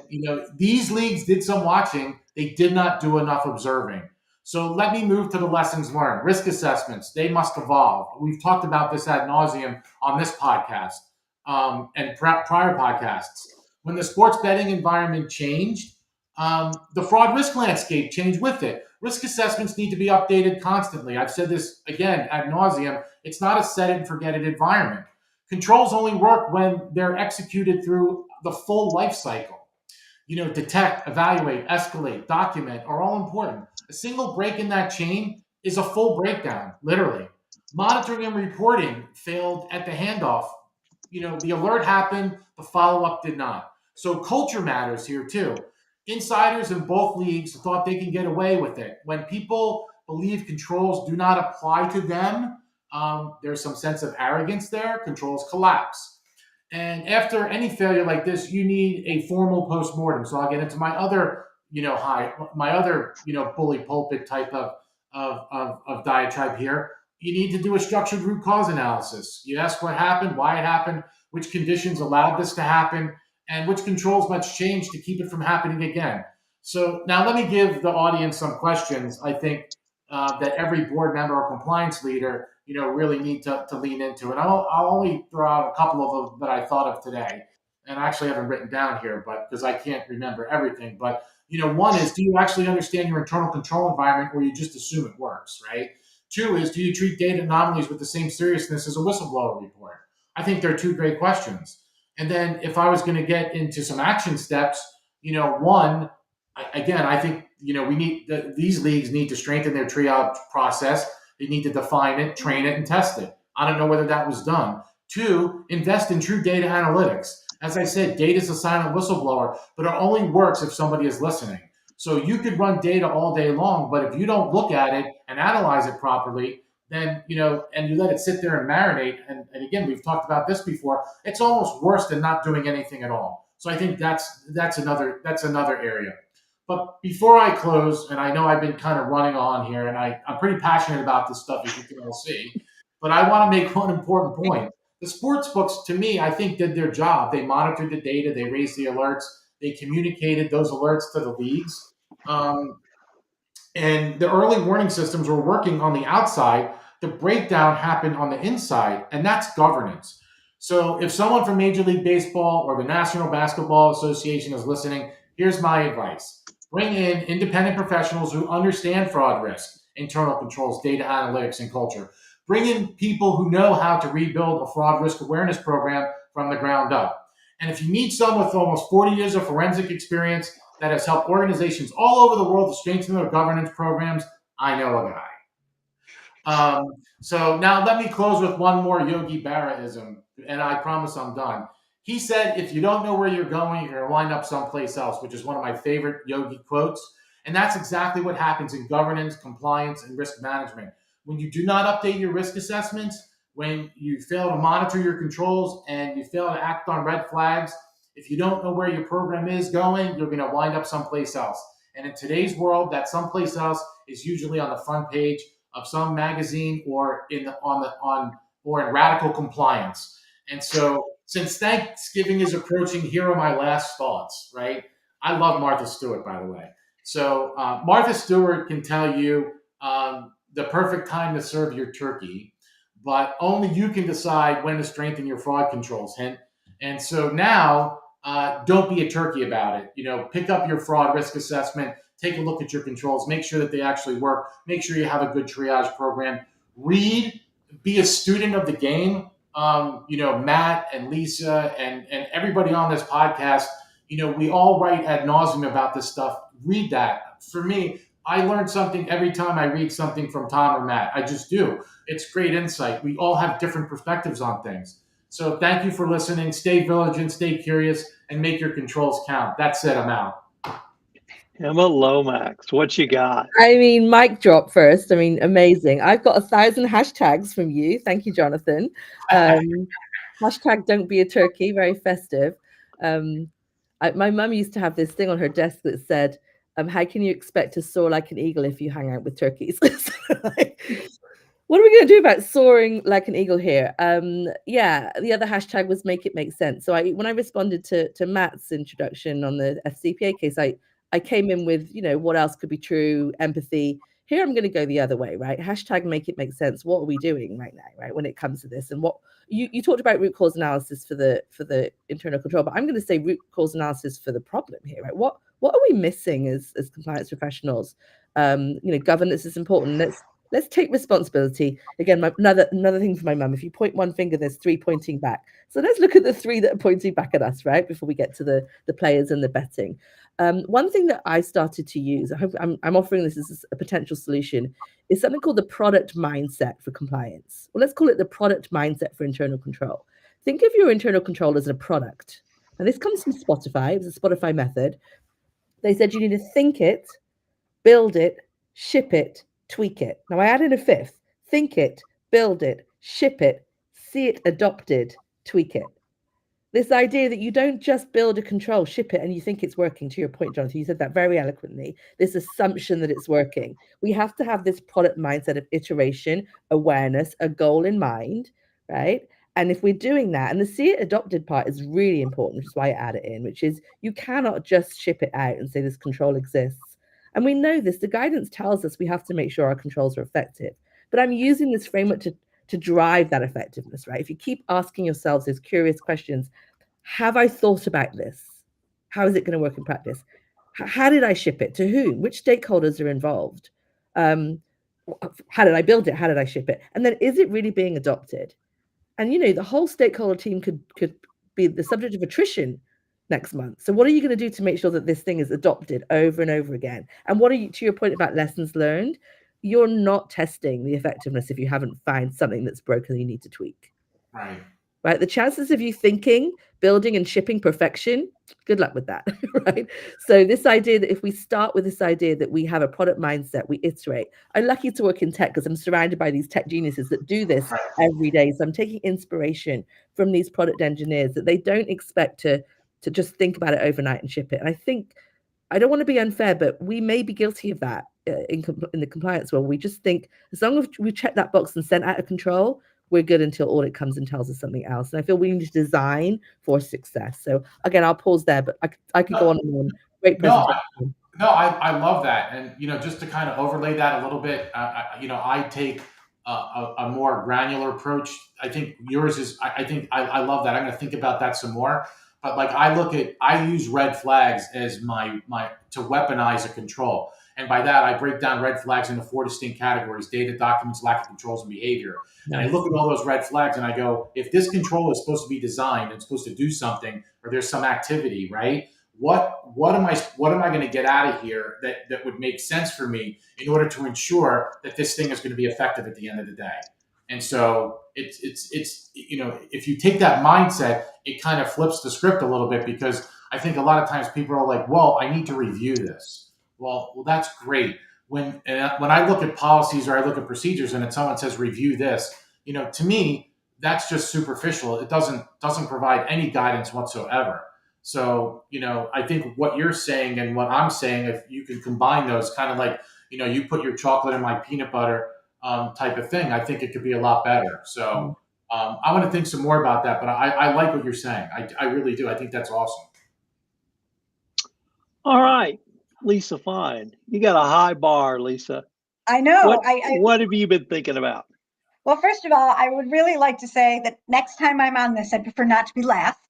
these leagues did some watching. They did not do enough observing. So let me move to the lessons learned. Risk assessments, they must evolve. We've talked about this ad nauseum on this podcast and prior podcasts. When the sports betting environment changed, the fraud risk landscape changed with it. Risk assessments need to be updated constantly. I've said this again ad nauseum. It's not a set it and forget it environment. Controls only work when they're executed through the full life cycle. Detect, evaluate, escalate, document are all important. A single break in that chain is a full breakdown, literally. Monitoring and reporting failed at the handoff. The alert happened, the follow-up did not. So culture matters here too. Insiders in both leagues thought they can get away with it. When people believe controls do not apply to them, there's some sense of arrogance there. Controls collapse. And after any failure like this, you need a formal postmortem. So I'll get into my other, bully pulpit type of diatribe here. You need to do a structured root cause analysis. You ask what happened, why it happened, which conditions allowed this to happen, and which controls must change to keep it from happening again. So now let me give the audience some questions I think that every board member or compliance leader really need to lean into. And I'll only throw out a couple of them that I thought of today. And I actually haven't written down here, but because I can't remember everything. But, one is, do you actually understand your internal control environment or you just assume it works, right? 2 is, do you treat data anomalies with the same seriousness as a whistleblower report? I think they're 2 great questions. And then if I was going to get into some action steps, 1, I think, these leagues need to strengthen their triage process. They need to define it, train it, and test it. I don't know whether that was done. 2, invest in true data analytics. As I said, data is a silent whistleblower, but it only works if somebody is listening. So you could run data all day long, but if you don't look at it and analyze it properly, then, and you let it sit there and marinate, and again, we've talked about this before, it's almost worse than not doing anything at all. So I think that's another area. But before I close, and I know I've been kind of running on here, and I'm pretty passionate about this stuff, as you can all see, but I want to make one important point. The sports books, to me, I think did their job. They monitored the data, they raised the alerts, they communicated those alerts to the leagues. And the early warning systems were working on the outside. The breakdown happened on the inside, and that's governance. So if someone from Major League Baseball or the National Basketball Association is listening, here's my advice. Bring in independent professionals who understand fraud risk, internal controls, data analytics, and culture. Bring in people who know how to rebuild a fraud risk awareness program from the ground up. And if you need someone with almost 40 years of forensic experience that has helped organizations all over the world to strengthen their governance programs, I know a guy. So now let me close with one more Yogi Berraism, and I promise I'm done. He said, if you don't know where you're going, you're going to wind up someplace else, which is one of my favorite Yogi quotes. And that's exactly what happens in governance, compliance, and risk management. When you do not update your risk assessments, when you fail to monitor your controls and you fail to act on red flags, if you don't know where your program is going, you're going to wind up someplace else. And in today's world, that someplace else is usually on the front page of some magazine or in radical compliance. And so, since Thanksgiving is approaching, here are my last thoughts, right? I love Martha Stewart, by the way. So Martha Stewart can tell you the perfect time to serve your turkey, but only you can decide when to strengthen your fraud controls, hint. And so now, don't be a turkey about it. Pick up your fraud risk assessment, take a look at your controls, make sure that they actually work, make sure you have a good triage program, read, be a student of the game. Matt and Lisa and everybody on this podcast, we all write ad nauseum about this stuff. Read that. For me, I learn something every time I read something from Tom or Matt. I just do. It's great insight. We all have different perspectives on things. So thank you for listening. Stay vigilant, stay curious, and make your controls count. That's it. I'm out. Emma Lomax, what you got? I mean, mic drop first. I mean, amazing. I've got 1,000 hashtags from you. Thank you, Jonathan. Hashtag don't be a turkey, very festive. My mum used to have this thing on her desk that said, how can you expect to soar like an eagle if you hang out with turkeys? Like, what are we going to do about soaring like an eagle here? Yeah, the other hashtag was make it make sense. So when I responded to Matt's introduction on the FCPA case, I came in with, what else could be true, empathy. Here I'm going to go the other way, right? Hashtag make it make sense. What are we doing right now, right, when it comes to this? And what you talked about root cause analysis for the internal control, but I'm going to say root cause analysis for the problem here, right? What are we missing as compliance professionals? Governance is important. Let's take responsibility. Again, another thing for my mum, if you point one finger, there's 3 pointing back. So let's look at the 3 that are pointing back at us, right? Before we get to the players and the betting. One thing that I started to use, I hope I'm offering this as a potential solution, is something called the product mindset for compliance. Well, let's call it the product mindset for internal control. Think of your internal control as a product. And this comes from Spotify. It was a Spotify method. They said you need to think it, build it, ship it, tweak it. Now I add in a 5th: think it, build it, ship it, see it adopted, tweak it. This idea that you don't just build a control, ship it, and you think it's working. To your point, Jonathan, you said that very eloquently. This assumption that it's working. We have to have this product mindset of iteration, awareness, a goal in mind, right? And if we're doing that, and the see it adopted part is really important, which is why I add it in, which is you cannot just ship it out and say this control exists. And we know this. The guidance tells us we have to make sure our controls are effective. But I'm using this framework to drive that effectiveness, right? If you keep asking yourselves those curious questions, have I thought about this? How is it going to work in practice? How did I ship it? To whom? Which stakeholders are involved? How did I build it? How did I ship it? And then is it really being adopted? And, the whole stakeholder team could be the subject of attrition next month. So what are you going to do to make sure that this thing is adopted over and over again? And what are you, to your point about lessons learned, you're not testing the effectiveness if you haven't found something that's broken that you need to tweak. Right? The chances of you thinking, building, and shipping perfection, good luck with that, right? So this idea that if we start with this idea that we have a product mindset, we iterate. I'm lucky to work in tech because I'm surrounded by these tech geniuses that do this every day. So I'm taking inspiration from these product engineers that they don't expect to just think about it overnight and ship it. And I think, I don't want to be unfair, but we may be guilty of that in the compliance world. We just think as long as we check that box and sent out of control, we're good until audit comes and tells us something else. And I feel we need to design for success. So again, I'll pause there, but I could go on and on. Great presentation. I love that. And, just to kind of overlay that a little bit, I take a more granular approach. I think yours is, I love that. I'm going to think about that some more. But like I use red flags as my to weaponize a control. And by that, I break down red flags into 4 distinct categories: data, documents, lack of controls, and behavior. And I look at all those red flags and I go, if this control is supposed to be designed and supposed to do something, or there's some activity, right? What am I going to get out of here that would make sense for me in order to ensure that this thing is going to be effective at the end of the day? And so it's if you take that mindset, it kind of flips the script a little bit, because I think a lot of times people are like, well, I need to review this. Well, that's great. When I look at policies or I look at procedures and someone says review this, to me that's just superficial. It doesn't provide any guidance whatsoever. So I think what you're saying and what I'm saying, if you can combine those, kind of like you put your chocolate in my peanut butter type of thing, I think it could be a lot better. So I want to think some more about that, but I like what you're saying. I really do. I think that's awesome. All right, Lisa Fine. You got a high bar, Lisa. I know. What have you been thinking about? Well, first of all, I would really like to say that next time I'm on this, I prefer not to be last,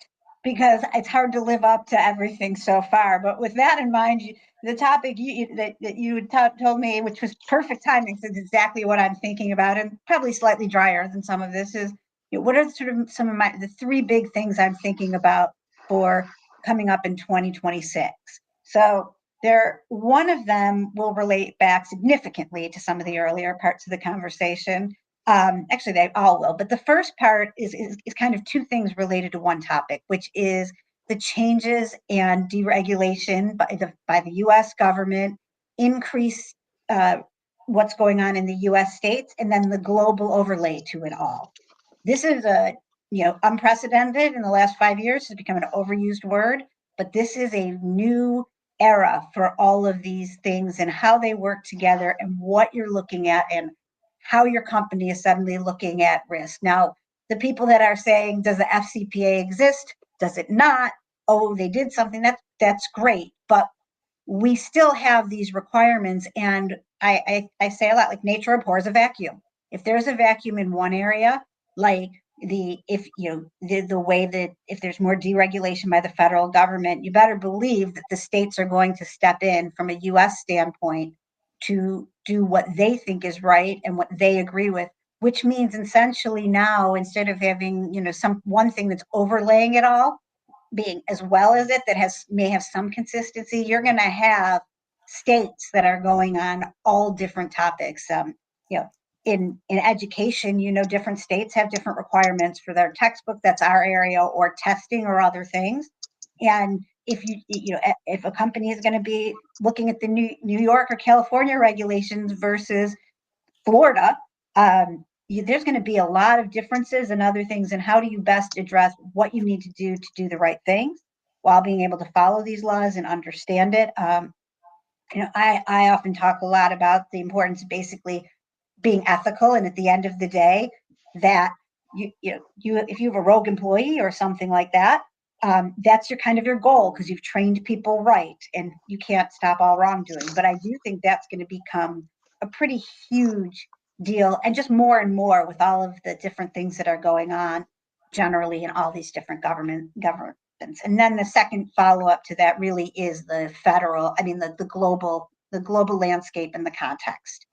because it's hard to live up to everything so far. But with that in mind, the topic that you told me, which was perfect timing, is exactly what I'm thinking about, and probably slightly drier than some of this, is what are sort of some of the 3 big things I'm thinking about for coming up in 2026. So One of them will relate back significantly to some of the earlier parts of the conversation. Actually, they all will. But the first part is kind of two things related to one topic, which is the changes and deregulation by the U.S. government, increase what's going on in the U.S. states, and then the global overlay to it all. This is unprecedented in the last 5 years. It's become an overused word, but this is a new era for all of these things and how they work together and what you're looking at and how your company is suddenly looking at risk. Now, the people that are saying, does the FCPA exist? Does it not? Oh, they did something, that's great. But we still have these requirements. And I say a lot, like nature abhors a vacuum. If there's a vacuum in one area, like the way that if there's more deregulation by the federal government, you better believe that the states are going to step in from a US standpoint to do what they think is right and what they agree with, which means essentially now, instead of having some one thing that's overlaying it all, being as well as it, that may have some consistency, you're going to have states that are going on all different topics. In education, different states have different requirements for their textbook. That's our area, or testing or other things. And if a company is going to be looking at the New York or California regulations versus Florida, there's going to be a lot of differences and other things. And how do you best address what you need to do the right things while being able to follow these laws and understand it? I often talk a lot about the importance of basically being ethical, and at the end of the day, that if you have a rogue employee or something like that, that's your goal, because you've trained people right and you can't stop all wrongdoing. But I do think that's going to become a pretty huge deal, and just more and more with all of the different things that are going on generally in all these different governments. And then the second follow-up to that really is the global landscape and the context.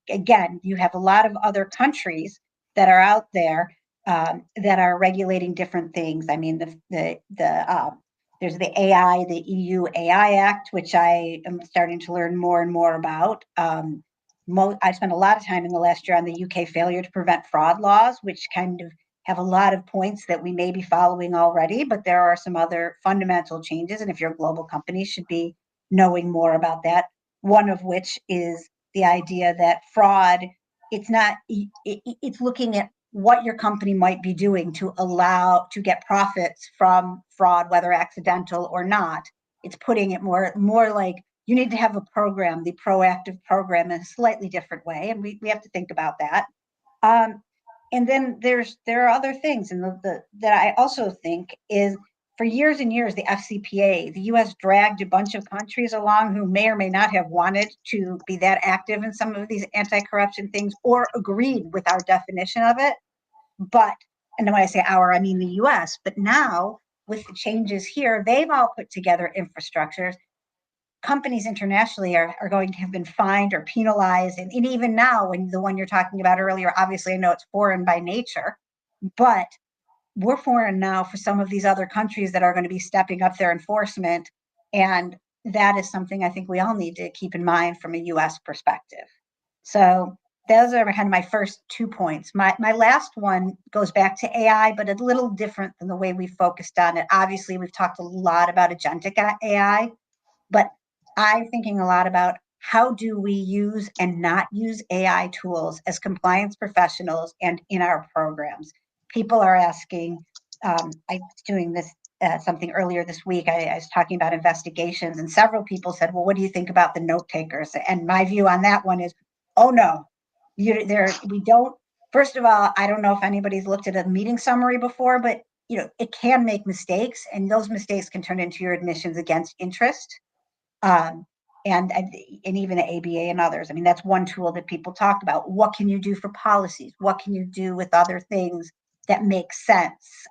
Again, you have a lot of other countries that are out there that are regulating different things. I mean, there's the AI, the EU AI Act, which I am starting to learn more and more about. I spent a lot of time in the last year on the UK failure to prevent fraud laws, which kind of have a lot of points that we may be following already, but there are some other fundamental changes. And if you're a global company, should be knowing more about that. One of which is the idea that fraud, it's looking at what your company might be doing to get profits from fraud, whether accidental or not. It's putting it more like you need to have a program, the proactive program, in a slightly different way. And we have to think about that. And then there are other things, and that I also think is, for years and years, the FCPA, the U.S. dragged a bunch of countries along who may or may not have wanted to be that active in some of these anti-corruption things or agreed with our definition of it. But, and when I say our, I mean the U.S. But now, with the changes here, they've all put together infrastructures. Companies internationally are going to have been fined or penalized. And even now, when the one you're talking about earlier, obviously I know it's foreign by nature, but we're foreign now for some of these other countries that are going to be stepping up their enforcement. And that is something I think we all need to keep in mind from a US perspective. So those are kind of my first 2 points. My last one goes back to AI, but a little different than the way we focused on it. Obviously, we've talked a lot about agentic AI, but I'm thinking a lot about how do we use and not use AI tools as compliance professionals and in our programs. People are asking, I was doing this something earlier this week. I was talking about investigations, and several people said, well, what do you think about the note takers? And my view on that one is, oh no, we don't. First of all, I don't know if anybody's looked at a meeting summary before, but it can make mistakes, and those mistakes can turn into your admissions against interest. And even the ABA and others. I mean, that's one tool that people talk about. What can you do for policies? What can you do with other things that make sense?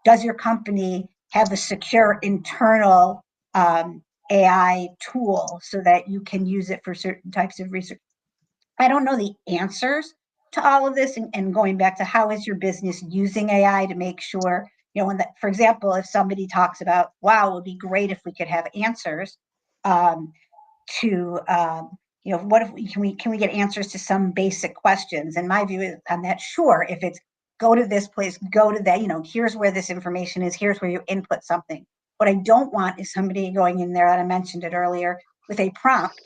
Does your company have a secure internal AI tool so that you can use it for certain types of research? I don't know the answers to all of this, and going back to how is your business using AI to make sure, for example, if somebody talks about, wow, it would be great if we could have answers, to what if can we get answers to some basic questions? And my view is on that, sure, if it's go to this place, go to that, here's where this information is, here's where you input something. What I don't want is somebody going in there, and I mentioned it earlier, with a prompt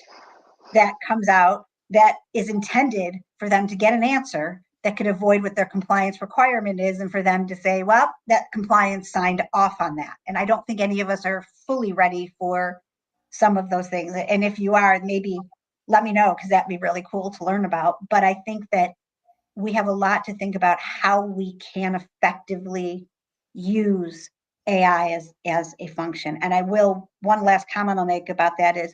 that comes out that is intended for them to get an answer that could avoid what their compliance requirement is, and for them to say, well, that compliance signed off on that. And I don't think any of us are fully ready for some of those things. And if you are, maybe let me know, because that'd be really cool to learn about. But I think that we have a lot to think about how we can effectively use AI as a function. And one last comment I'll make about that is,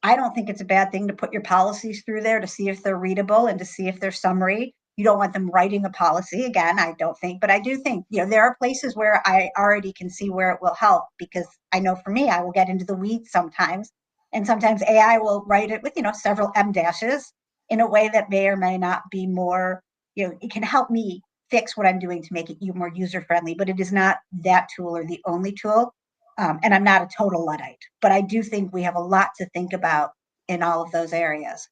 I don't think it's a bad thing to put your policies through there to see if they're readable and to see if they're summary. You don't want them writing a policy, again, I don't think, but I do think, there are places where I already can see where it will help, because I know for me, I will get into the weeds sometimes. And sometimes AI will write it with, several M dashes in a way that may or may not be more, it can help me fix what I'm doing to make it more user-friendly, but it is not that tool or the only tool. And I'm not a total Luddite, but I do think we have a lot to think about in all of those areas.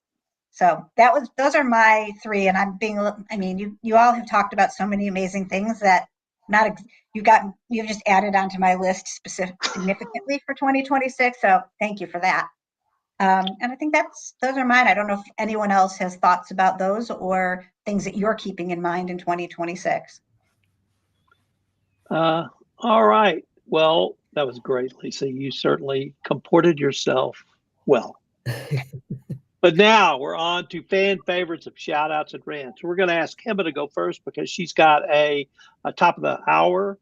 So those are my three. And you all have talked about so many amazing things that you've just added onto my list significantly for 2026. So thank you for that. And I think those are mine. I don't know if anyone else has thoughts about those or things that you're keeping in mind in 2026. All right. Well, that was great, Lisa. You certainly comported yourself well. But now we're on to fan favorites of shout outs and rants. We're going to ask Emma to go first because she's got a top of the hour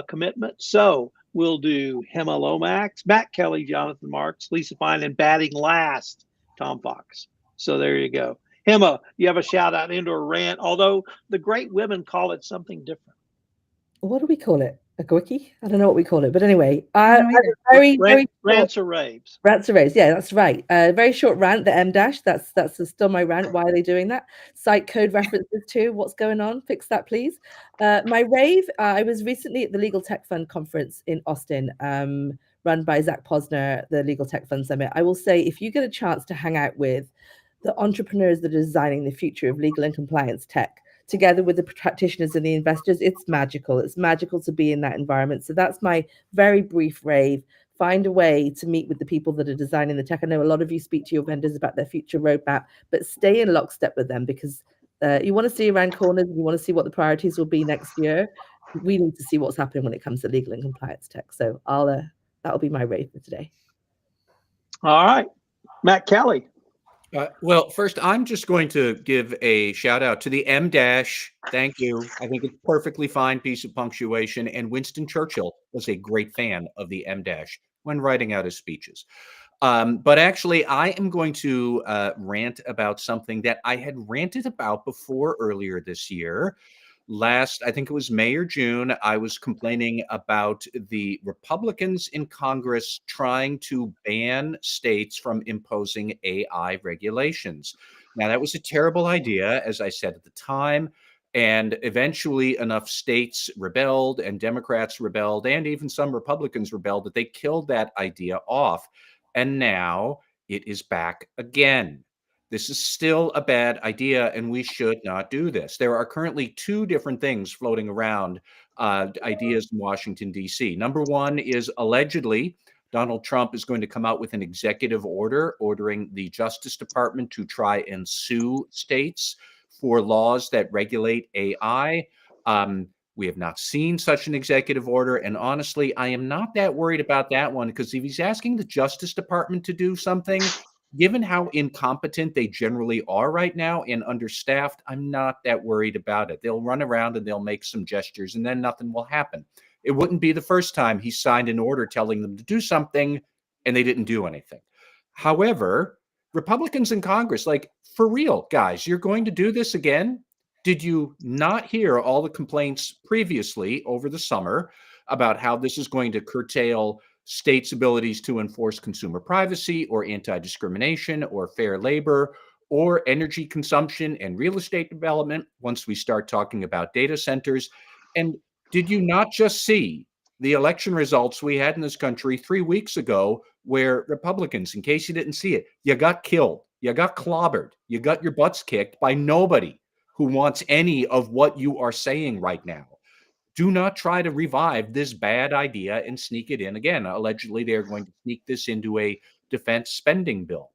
commitment. So we'll do Emma Lomax, Matt Kelly, Jonathan Marks, Lisa Fine, and batting last, Tom Fox. So there you go. Emma, you have a shout out and or rant, although the great women call it something different. What do we call it? A quickie? I don't know what we call it, but anyway, rants or raves. Rants or raves, yeah, that's right. Very short rant. The M dash. That's still my rant. Why are they doing that? Site code references too. What's going on? Fix that, please. My rave. I was recently at the Legal Tech Fund conference in Austin, run by Zach Posner, the Legal Tech Fund Summit. I will say, if you get a chance to hang out with the entrepreneurs that are designing the future of legal and compliance tech, together with the practitioners and the investors, it's magical. It's magical to be in that environment. So that's my very brief rave. Find a way to meet with the people that are designing the tech. I know a lot of you speak to your vendors about their future roadmap, but stay in lockstep with them, because you want to see around corners. You want to see what the priorities will be next year. We need to see what's happening when it comes to legal and compliance tech. So that'll be my rave for today. All right, Matt Kelly. Well, first, I'm just going to give a shout out to the M dash. Thank you. I think it's a perfectly fine piece of punctuation. And Winston Churchill was a great fan of the M dash when writing out his speeches. But actually, I am going to rant about something that I had ranted about before earlier this year. I think it was May or June, I was complaining about the Republicans in Congress trying to ban states from imposing AI regulations. Now, that was a terrible idea, as I said at the time. And eventually enough states rebelled and Democrats rebelled and even some Republicans rebelled that they killed that idea off. And now it is back again. This is still a bad idea, and we should not do this. There are currently two different things floating around, ideas in Washington, D.C. Number one is allegedly Donald Trump is going to come out with an executive order ordering the Justice Department to try and sue states for laws that regulate AI. We have not seen such an executive order. And honestly, I am not that worried about that one, because if he's asking the Justice Department to do something, given how incompetent they generally are right now and understaffed, I'm not that worried about it. They'll run around and they'll make some gestures and then nothing will happen. It wouldn't be the first time he signed an order telling them to do something and they didn't do anything. However, Republicans in Congress, like, for real, guys, you're going to do this again? Did you not hear all the complaints previously over the summer about how this is going to curtail states' abilities to enforce consumer privacy or anti-discrimination or fair labor or energy consumption and real estate development once we start talking about data centers? And did you not just see the election results we had in this country 3 weeks ago, where Republicans, in case you didn't see it, you got killed, you got clobbered, you got your butts kicked by nobody who wants any of what you are saying right now. Do not try to revive this bad idea and sneak it in again. Allegedly, they're going to sneak this into a defense spending bill.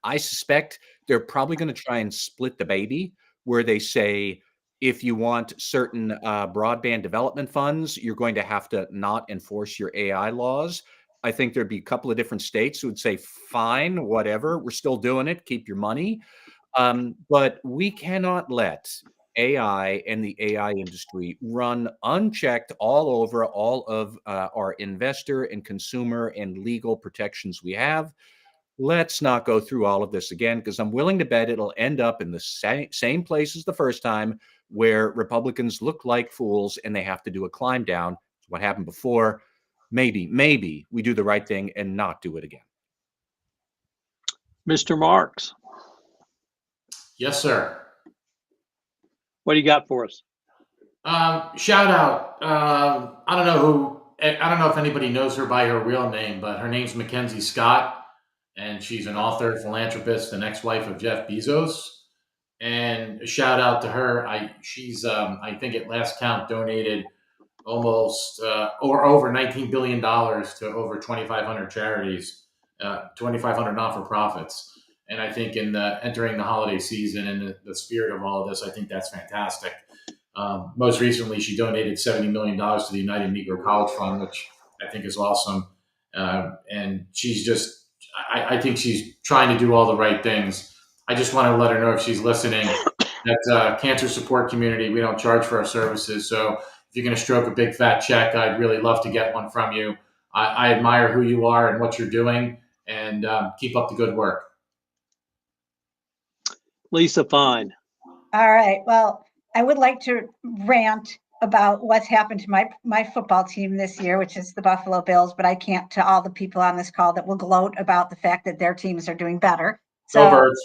I suspect they're probably going to try and split the baby, where they say, if you want certain broadband development funds, you're going to have to not enforce your AI laws. I think there'd be a couple of different states who would say, fine, whatever, we're still doing it, keep your money. But we cannot let AI and the AI industry run unchecked all over all of our investor and consumer and legal protections we have. Let's not go through all of this again, because I'm willing to bet it'll end up in the same place as the first time, where Republicans look like fools and they have to do a climb down. It's what happened before. Maybe we do the right thing and not do it again. Mr. Marks, Yes, sir. what do you got for us? Shout out. I don't know if anybody knows her by her real name, but her name's Mackenzie Scott, and she's an author, philanthropist, and ex-wife of Jeff Bezos. And a shout out to her. She's I think at last count donated almost or over $19 billion to over 2,500 charities, 2,500 not-for-profits. And I think in entering the holiday season and the spirit of all of this, I think that's fantastic. Most recently, she donated $70 million to the United Negro College Fund, which I think is awesome. And she's just, I think she's trying to do all the right things. I just want to let her know, if she's listening, that cancer support community, we don't charge for our services. So if you're going to stroke a big fat check, I'd really love to get one from you. I admire who you are and what you're doing, and keep up the good work. Lisa Fine. All right. Well, I would like to rant about what's happened to my football team this year, which is the Buffalo Bills, but I can't to all the people on this call that will gloat about the fact that their teams are doing better. So, Go Birds.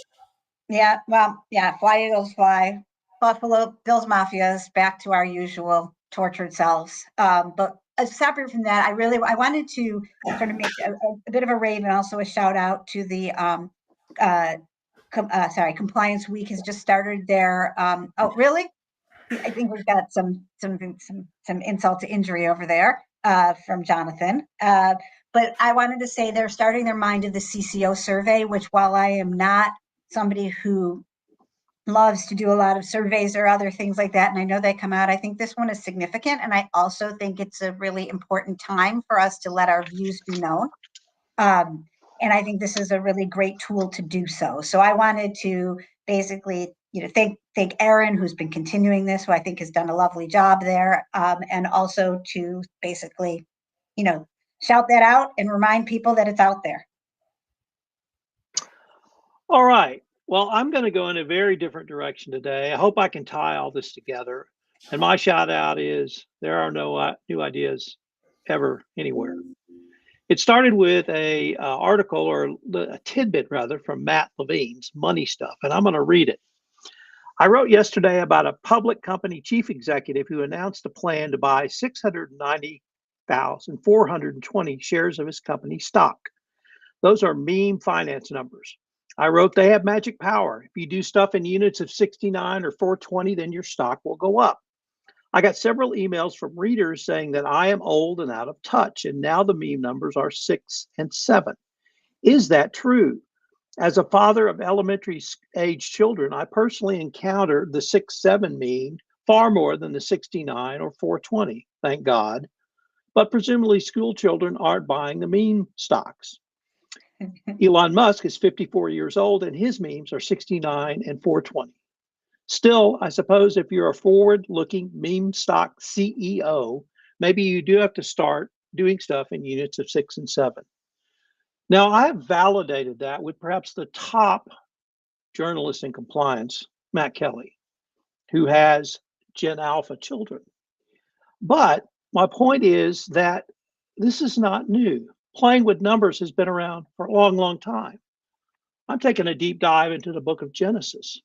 Yeah, well, yeah, fly Eagles fly. Buffalo Bills Mafias, back to our usual tortured selves. But separate from that, I wanted to sort of make a bit of a rave and also a shout out to the Compliance Week has just started their. Oh, really? I think we've got some insult to injury over there from Jonathan. But I wanted to say they're starting their Mind of the CCO survey, which, while I am not somebody who loves to do a lot of surveys or other things like that, and I know they come out, I think this one is significant, and I also think it's a really important time for us to let our views be known. And I think this is a really great tool to do so. So I wanted to basically, thank Erin, who's been continuing this, who I think has done a lovely job there, and also to basically, shout that out and remind people that it's out there. All right. Well, I'm going to go in a very different direction today. I hope I can tie all this together. And my shout out is there are no new ideas ever anywhere. It started with a article, or a tidbit rather, from Matt Levine's Money Stuff, and I'm going to read it. I wrote yesterday about a public company chief executive who announced a plan to buy 690,420 shares of his company stock. Those are meme finance numbers. I wrote they have magic power. If you do stuff in units of 69 or 420, then your stock will go up. I got several emails from readers saying that I am old and out of touch, and now the meme numbers are 6 and 7. Is that true? As a father of elementary age children, I personally encountered the 6-7 meme far more than the 69 or 420, thank God. But presumably school children aren't buying the meme stocks. Elon Musk is 54 years old, and his memes are 69 and 420. Still, I suppose if you're a forward-looking meme stock CEO, maybe you do have to start doing stuff in units of 6 and 7. Now, I have validated that with perhaps the top journalist in compliance, Matt Kelly, who has Gen Alpha children. But my point is that this is not new. Playing with numbers has been around for a long, long time. I'm taking a deep dive into the book of Genesis.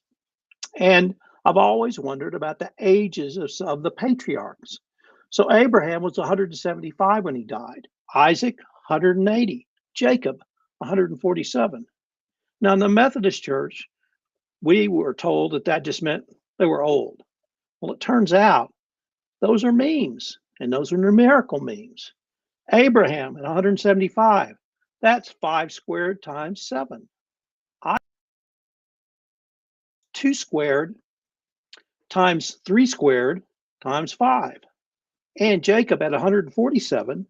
And I've always wondered about the ages of the patriarchs. So Abraham was 175 when he died. Isaac, 180. Jacob, 147. Now, in the Methodist Church, we were told that that just meant they were old. Well, it turns out those are memes, and those are numerical memes. Abraham at 175, that's 5 squared times 7. 2 squared times 3 squared times 5. And Jacob at 147,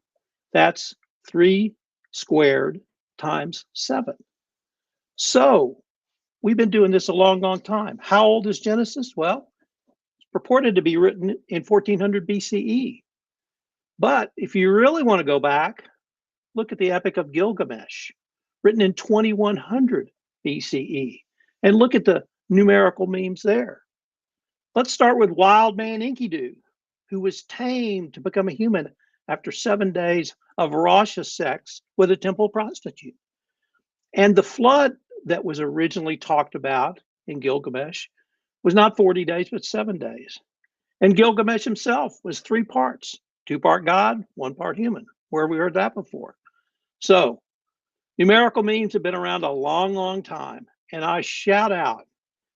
that's 3 squared times 7. So we've been doing this a long, long time. How old is Genesis? Well, it's purported to be written in 1400 BCE. But if you really want to go back, look at the Epic of Gilgamesh, written in 2100 BCE, and look at the numerical memes there. Let's start with Wild Man Enkidu, who was tamed to become a human after 7 days of raucous sex with a temple prostitute. And the flood that was originally talked about in Gilgamesh was not 40 days, but 7 days. And Gilgamesh himself was 3 parts, 2-part God, 1 part human. Where have we heard that before? So numerical memes have been around a long, long time. And I shout out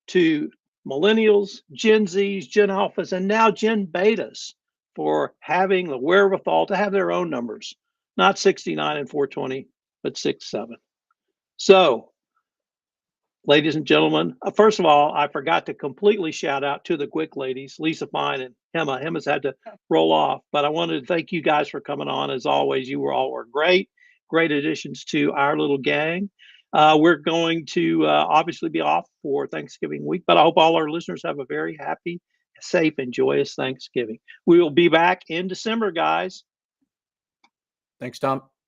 to millennials, Gen Zs, Gen Alphas, and now Gen Betas for having the wherewithal to have their own numbers, not 69 and 420, but 6, 7. So, ladies and gentlemen, first of all, I forgot to completely shout out to the quick ladies, Lisa Fine and Hema. Hema's had to roll off, but I wanted to thank you guys for coming on. As always, you all were great additions to our little gang. We're going to obviously be off for Thanksgiving week, but I hope all our listeners have a very happy, safe, and joyous Thanksgiving. We will be back in December, guys. Thanks, Tom.